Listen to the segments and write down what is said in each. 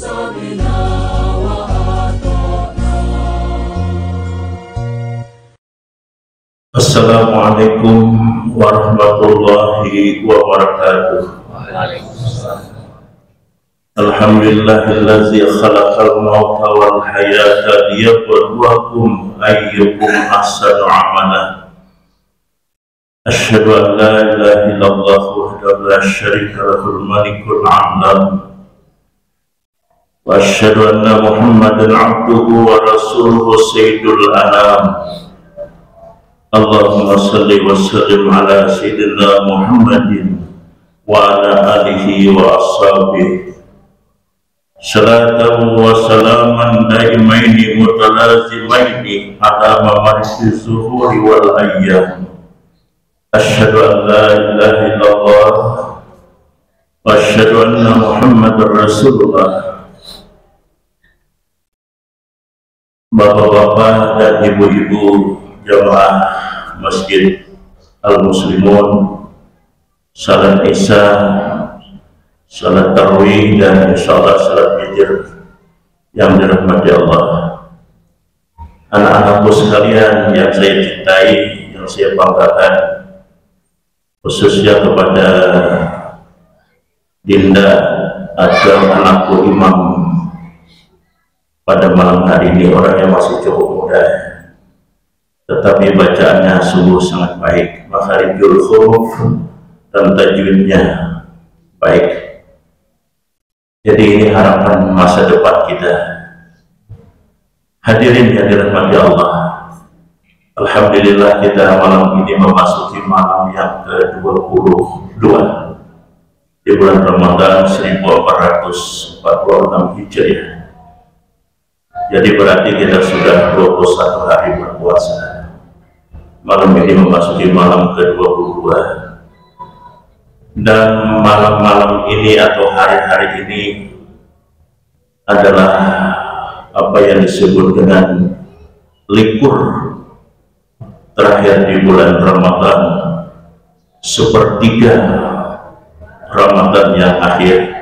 سمعنا وأطعنا. Assalamualaikum warahmatullahi wabarakatuh. Alhamdulillahillazi khalaqal mauta wal hayata liyabluwakum ayyukum ahsanu amala. Asyhadu an la ilaha illallah wahdahu la syarika lahul malikul a'lam. Wa asyhadu anna Muhammadan abduhu wa rasuluhu sayyidul anam. Allahumma salli wa sallim ala sayyidina Muhammadin wa ala alihi wa ashabihi salatan wa salaman daimaini mutalazimaini ala mamarisi zuhuri wal ayyam. Asyhadu an la ilaha illallah wa asyhadu anna Muhammadar Rasulullah. Bapak-bapak dan ibu-ibu jamaah Masjid Al-Muslimun, salat Isya, salat Tarawih, dan insyaallah salat Witir yang dirahmati Allah. Anak-anakku sekalian yang saya cintai, yang saya banggakan, khususnya kepada Dinda atau anakku Imam pada malam hari ini, orang yang masih cukup muda, tetapi bacaannya sungguh sangat baik, makharijul huruf dan tajwidnya baik. Jadi ini harapan masa depan kita. Hadirin yang dirahmati Allah, alhamdulillah kita malam ini memasuki malam yang ke-22 di bulan Ramadan 1446 Hijriah. Jadi berarti kita sudah 21 hari berpuasa. Malam ini memasuki malam ke-22, dan malam-malam ini atau hari-hari ini adalah apa yang disebut dengan likur terakhir di bulan Ramadan, sepertiga Ramadan yang akhir.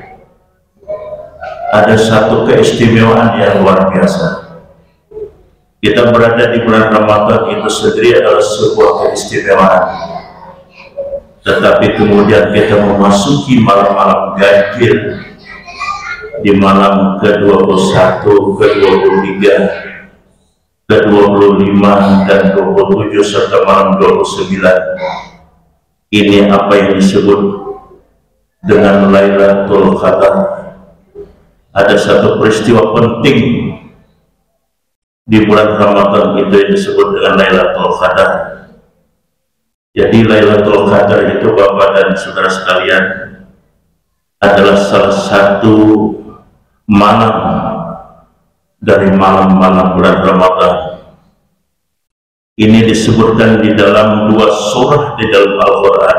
Ada satu keistimewaan yang luar biasa. Kita berada di bulan Ramadan itu sendiri adalah sebuah keistimewaan. Tetapi kemudian kita memasuki malam-malam ganjil di malam ke-21, ke-23, ke-25, dan 27 serta malam 29. Ini apa yang disebut dengan Lailatul Qadar. Ada satu peristiwa penting di bulan Ramadan itu yang disebut dengan Lailatul Qadar. Jadi Lailatul Qadar itu, Bapak dan saudara sekalian, adalah salah satu malam dari malam-malam bulan Ramadan. Ini disebutkan di dalam dua surah di dalam Al-Quran,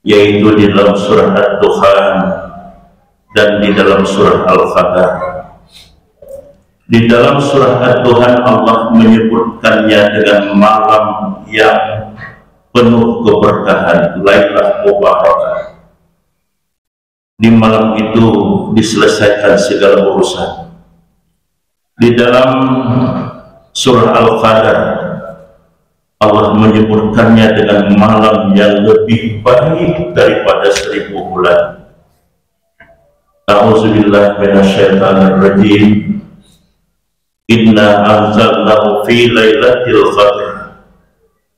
yaitu di dalam surah Ad-Dukhan dan di dalam surah Al-Qadar. Di dalam surah Ad-Dukhan Allah menyebutkannya dengan malam yang penuh keberkahan, Lailah Mubarakah. Di malam itu diselesaikan segala urusan. Di dalam surah Al-Qadar Allah menyebutkannya dengan malam yang lebih baik daripada 1000 bulan. A'udzubillahi minasyaitonir rajim. Inna anzalnahu fi lailatul qadr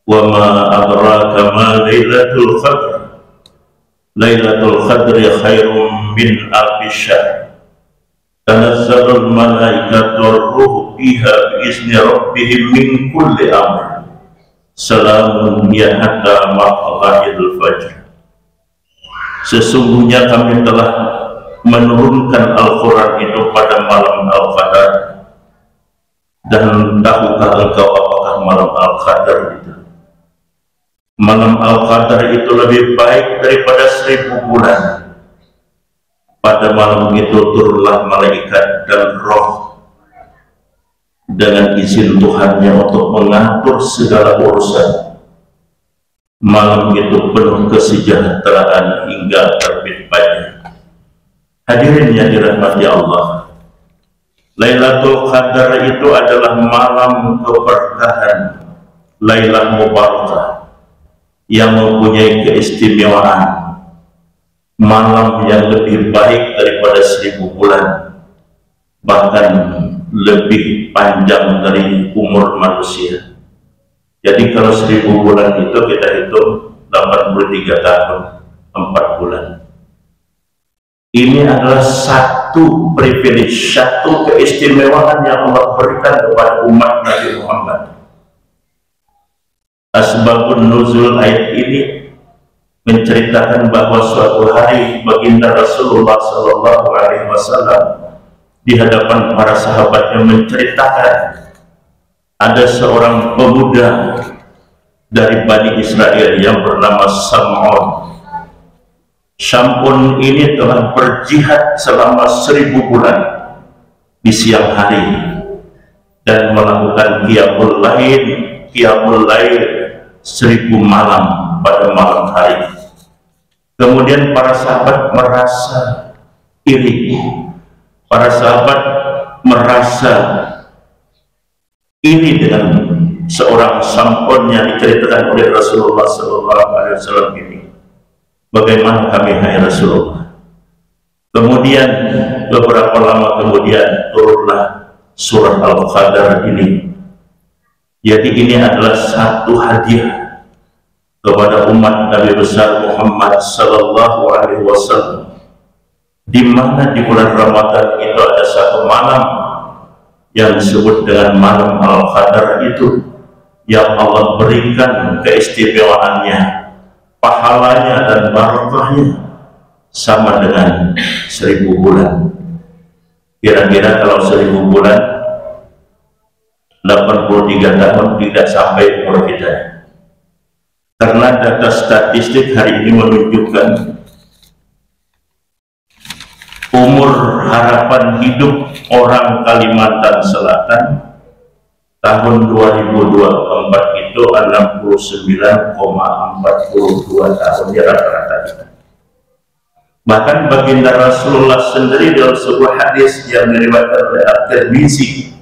wa ma adraka ma lailatul qadr. Lailatul qadri khairum min alfi syahr. Tanazzalul malaikatu war-ruhu fiha bi'izni rabbihim min kulli amr. Salamun hiya hatta matla'il fajr. Sesungguhnya kami telah menurunkan Al-Quran itu pada malam Al-Qadar. Dan tahukah engkau apakah malam Al-Qadar itu? Malam Al-Qadar itu lebih baik daripada 1000 bulan. Pada malam itu turunlah malaikat dan roh dengan izin Tuhannya untuk mengatur segala urusan. Malam itu penuh kesejahteraan hingga terbit pagi. Hadirin yang dirahmati Allah, Lailatul Qadar itu adalah malam keberkahan, Lailah Mubarakah, yang mempunyai keistimewaan, malam yang lebih baik daripada 1000 bulan, bahkan lebih panjang dari umur manusia. Jadi kalau 1000 bulan itu kita hitung 83 tahun 4 bulan. Ini adalah satu privilege, satu keistimewaan yang Allah berikan kepada umat Nabi Muhammad. Asbabun nuzul ayat ini menceritakan bahwa suatu hari baginda Rasulullah SAW di hadapan para sahabatnya menceritakan ada seorang pemuda dari Bani Israel yang bernama Sam'un. Sam'un ini telah berjihad selama 1000 bulan di siang hari dan melakukan qiyamul lail 1000 malam pada malam hari. Kemudian para sahabat merasa iri, para sahabat merasa iri dengan seorang Sam'un yang diceritakan oleh Rasulullah SAW ini. Bagaimana kami, hai Rasulullah? Kemudian beberapa lama kemudian turunlah surat Al-Qadar ini. Jadi ini adalah satu hadiah kepada umat Nabi besar Muhammad SAW, di mana di bulan Ramadan itu ada satu malam yang disebut dengan malam Al-Qadar itu, yang Allah berikan keistimewaannya, pahalanya dan barakahnya sama dengan 1000 bulan. Kira-kira kalau 1000 bulan 83 tahun tidak sampai umur kita. Karena data statistik hari ini menunjukkan umur harapan hidup orang Kalimantan Selatan tahun 2024 itu 69,42 tahun ya rata-rata kita. Bahkan baginda Rasulullah sendiri dalam sebuah hadis yang diriwayatkan oleh At-Tirmizi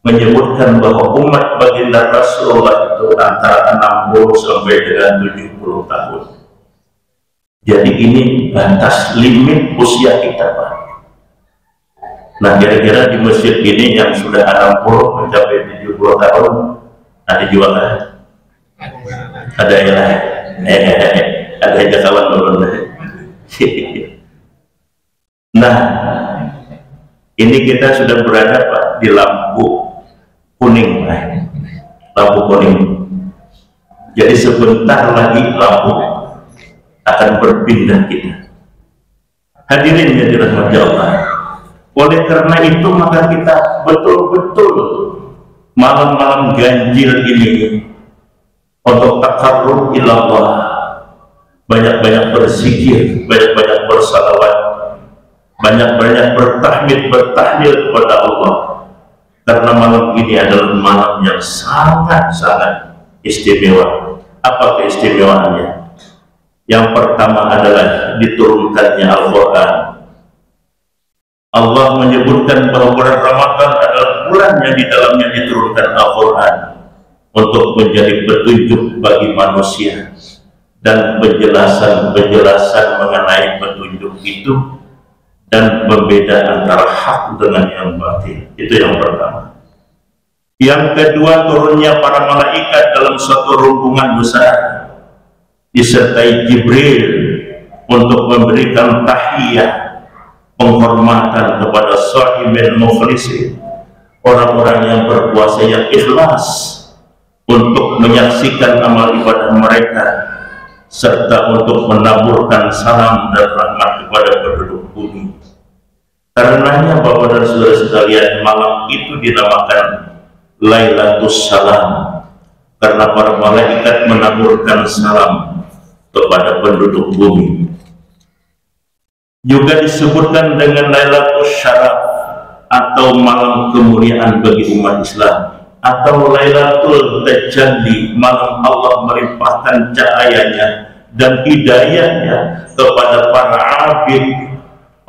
menyebutkan bahwa umat baginda Rasulullah itu antara 60 sampai dengan 70 tahun. Jadi ini batas limit usia kita, Pak. Nah, kira-kira di masjid ini yang sudah 60 mencapai 70 tahun ada juga kan? Ada ya? Ada aja kawan turun. Nah, ini kita sudah berada, Pak, di lampu kuning, lampu kuning. Jadi sebentar lagi lampu akan berpindah kita. Hadirin yang dirahmati Allah. Oleh karena itu maka kita betul-betul malam-malam ganjil ini untuk takarrub ilallah, banyak-banyak berzikir, banyak-banyak bersalawat, banyak-banyak bertahmid, bertahlil kepada Allah. Karena malam ini adalah malam yang sangat-sangat istimewa. Apa keistimewaannya? Yang pertama adalah diturunkannya Al-Quran. Allah menyebutkan bahwa bulan Ramadan adalah bulan yang di dalamnya diturunkan Al-Quran untuk menjadi petunjuk bagi manusia dan penjelasan mengenai petunjuk itu dan pembeda antara hak dengan yang batil. Itu yang pertama. Yang kedua, turunnya para malaikat dalam suatu rombongan besar disertai Jibril untuk memberikan tahiyah, penghormatan kepada shaimin mukhlisin, orang-orang yang berpuasa yang ikhlas untuk menyaksikan amal ibadah mereka, serta untuk menaburkan salam dan rahmat kepada penduduk bumi. Karenanya Bapak dan Saudara sekalian, malam itu dinamakan Lailatus Salam, karena para malaikat menaburkan salam kepada penduduk bumi. Juga disebutkan dengan Lailatul Syaraf atau malam kemuliaan bagi umat Islam, atau Lailatul Tajalli, malam Allah melimpahkan cahayanya dan hidayahnya kepada para abid,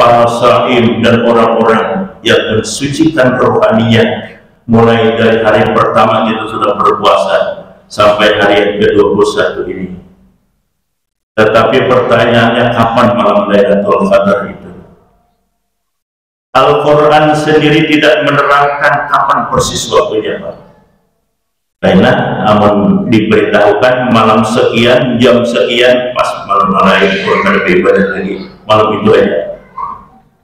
para saim dan orang-orang yang mensucikan rohaninya mulai dari hari pertama kita sudah berpuasa sampai hari yang ke-21 ini. Tetapi pertanyaannya, kapan malam Lailatul Qadar itu? Al-Quran sendiri tidak menerangkan kapan persis waktunya, Pak. Karena amun diberitahukan malam sekian, jam sekian, pas malam lain Quran beribadah lagi, malam itu aja.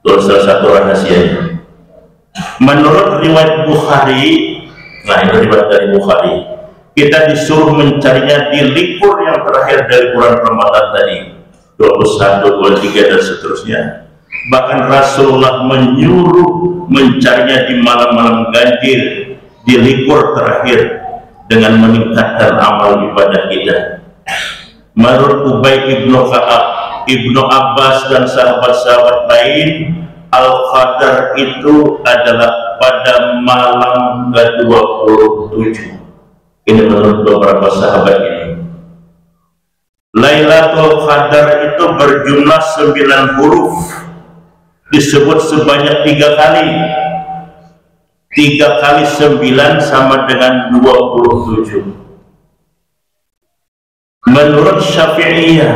Itu salah satu rahasianya. Menurut riwayat Bukhari, nah itu riwayat dari Bukhari, kita disuruh mencarinya di libur yang terakhir dari bulan Ramadan tadi, 21, 23 dan seterusnya. Bahkan Rasulullah menyuruh mencarinya di malam-malam ganjil, di libur terakhir, dengan meningkatkan amal ibadah kita. Menurut Ubay ibnu Ka'ab, Ibnu Abbas dan sahabat-sahabat lain, Al-Qadar itu adalah pada malam ke-27. Ini menurut beberapa sahabat ini. Lailatul Qadar itu berjumlah 9 huruf, disebut sebanyak 3 kali. 3 kali 9 sama dengan 27. Menurut Syafi'iyah,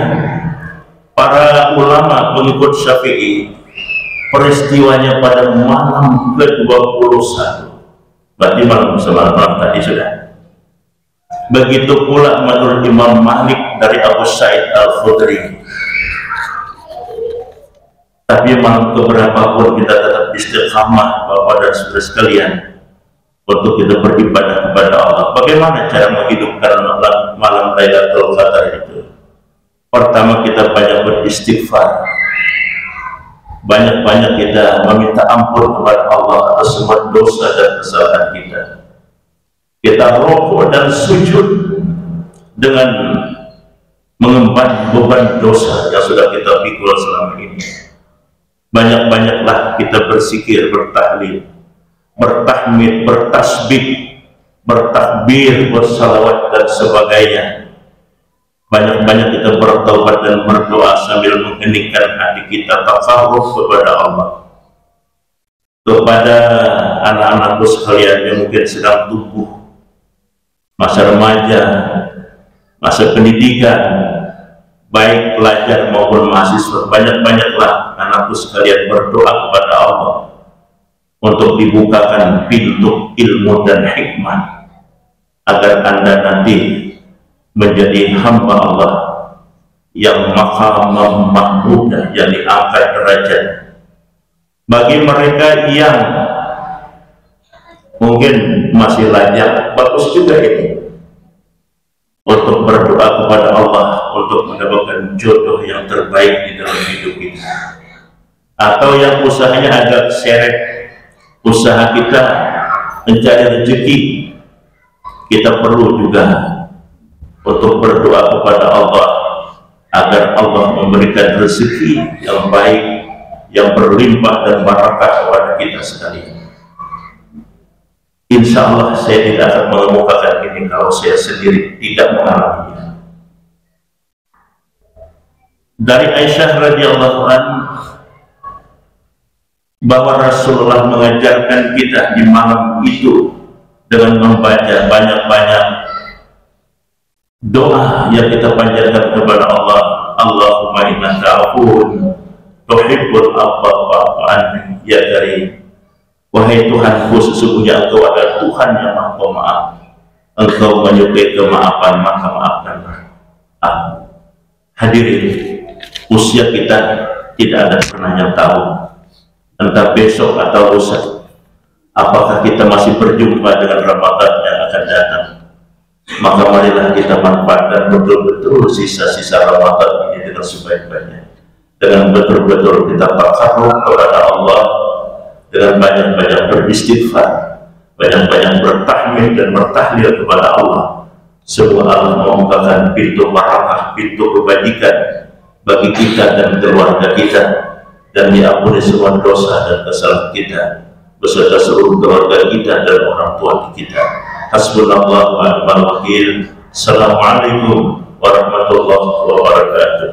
para ulama pengikut Syafi'i, peristiwanya pada malam ke-21. Berarti malam semalam tadi sudah. Begitu pula menurut Imam Malik dari Abu Sa'id Al-Khudri. Tapi malam keberapa pun kita tetap istiqamah, Bapak dan saudara sekalian, untuk kita beribadah kepada Allah. Bagaimana cara menghidupkan malam Lailatul Qadar itu? Pertama, kita banyak beristighfar, banyak-banyak kita meminta ampun kepada Allah atas semua dosa dan kesalahan kita. Kita rukuk dan sujud dengan mengemban beban dosa yang sudah kita pikul selama ini. Banyak-banyaklah kita berzikir, bertahlil, bertahmid, bertasbih, bertakbir, bersalawat dan sebagainya. Banyak-banyak kita bertaubat dan berdoa sambil mengheningkan hati kita takarruf kepada Allah. Kepada anak-anakku sekalian yang mungkin sedang tumbuh, masa remaja, masa pendidikan, baik pelajar maupun mahasiswa, banyak-banyaklah anakku sekalian berdoa kepada Allah untuk dibukakan pintu ilmu dan hikmah agar Anda nanti menjadi hamba Allah yang maqam mahmudah, yang diangkat derajat. Bagi mereka yang mungkin masih lajang, bagus juga ini untuk berdoa kepada Allah untuk mendapatkan jodoh yang terbaik di dalam hidup kita. Atau yang usahanya agak seret, usaha kita mencari rezeki, kita perlu juga untuk berdoa kepada Allah agar Allah memberikan rezeki yang baik, yang berlimpah dan barakah kepada kita sekalian. Insya Allah saya tidak akan mengemukakan ini kalau saya sendiri tidak mengalaminya. Dari Aisyah radhiyallahu anha bahwa Rasulullah mengajarkan kita di malam itu dengan membaca banyak-banyak doa yang kita panjatkan kepada Allah. Allahumma innaka afuwwun tuhibbul afwa fa'fu anni ya karim. Wahai Tuhanku, sesungguhnya Engkau adalah Tuhan yang Maha Pemaaf. Engkau menyukai kemaafan, maka maafkanlah aku. Hadirin, usia kita tidak ada pernah yang tahu, entah besok atau lusa, apakah kita masih berjumpa dengan Ramadan yang akan datang. Maka marilah kita manfaatkan betul-betul sisa-sisa Ramadan ini dengan sebaik-baiknya, dengan betul-betul kita takarruf kepada Allah, dengan banyak-banyak beristighfar, banyak-banyak bertahmid dan bertahlil kepada Allah. Semoga Allah membukakan pintu barakah, pintu kebajikan bagi kita dan keluarga kita, dan diampuni semua dosa dan kesalahan kita beserta seluruh keluarga kita dan orang tua kita. Hasbunallah wa ni'mal wakil. Assalamualaikum warahmatullahi wabarakatuh.